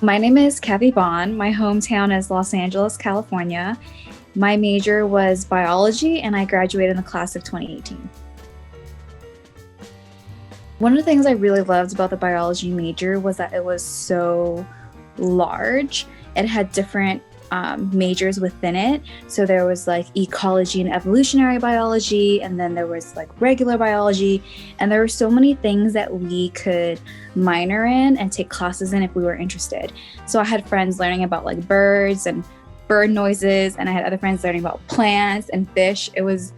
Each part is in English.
My name is Kathy Bond. My hometown is Los Angeles, California. My major was biology, and I graduated in the class of 2018. One of the things I really loved about the biology major was that it was so large. It had different majors within it. So there was like ecology and evolutionary biology, and then there was like regular biology, and there were so many things that we could minor in and take classes in if we were interested. So I had friends learning about like birds and bird noises, and I had other friends learning about plants and fish. It was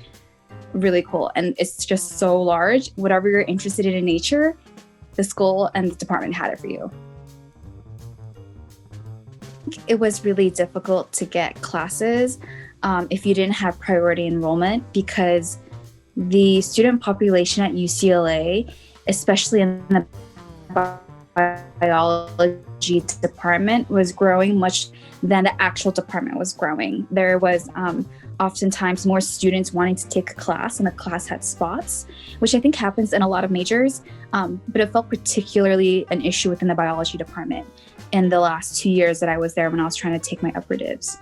really cool, and it's just so large. Whatever you're interested in nature, the school and the department had it for you. It was really difficult to get classes if you didn't have priority enrollment, because the student population at UCLA, especially in the biology department, was growing much than the actual department was growing. There was oftentimes more students wanting to take a class, and the class had spots, which I think happens in a lot of majors, but it felt particularly an issue within the biology department in the last 2 years that I was there when I was trying to take my upper divs.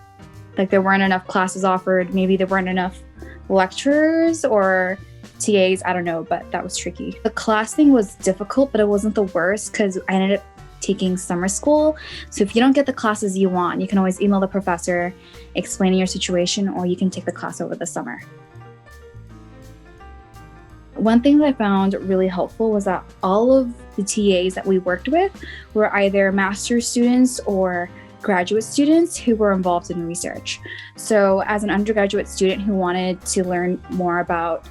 Like, there weren't enough classes offered, maybe there weren't enough lecturers or TAs, I don't know, but that was tricky. The class thing was difficult, but it wasn't the worst because I ended up taking summer school. So if you don't get the classes you want, you can always email the professor explaining your situation, or you can take the class over the summer. One thing that I found really helpful was that all of the TAs that we worked with were either master's students or graduate students who were involved in research. So as an undergraduate student who wanted to learn more about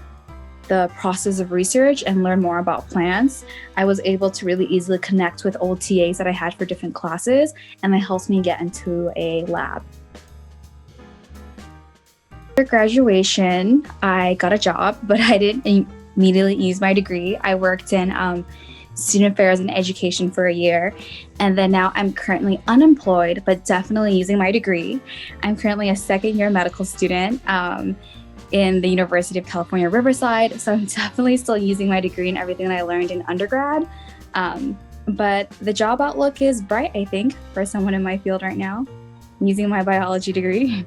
the process of research and learn more about plants, I was able to really easily connect with old TAs that I had for different classes, and that helped me get into a lab. After graduation, I got a job, but I didn't immediately use my degree. I worked in student affairs and education for a year, and then now I'm currently unemployed, but definitely using my degree. I'm currently a second-year medical student in the University of California, Riverside, so I'm definitely still using my degree and everything that I learned in undergrad. But the job outlook is bright, I think, for someone in my field right now, using my biology degree.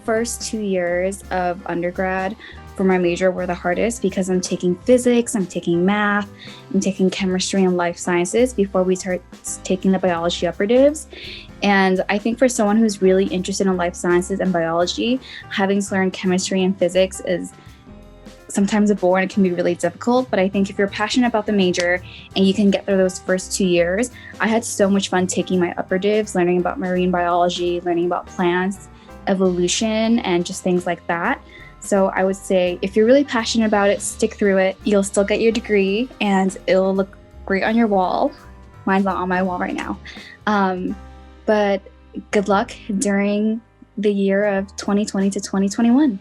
First 2 years of undergrad for my major were the hardest because I'm taking physics, I'm taking math, I'm taking chemistry and life sciences before we start taking the biology upper divs. And I think for someone who's really interested in life sciences and biology, having to learn chemistry and physics is sometimes a bore and it can be really difficult. But I think if you're passionate about the major and you can get through those first 2 years, I had so much fun taking my upper divs, learning about marine biology, learning about plants, evolution, and just things like that. So I would say if you're really passionate about it, stick through it. You'll still get your degree and it'll look great on your wall. Mine's not on my wall right now. But good luck during the year of 2020 to 2021.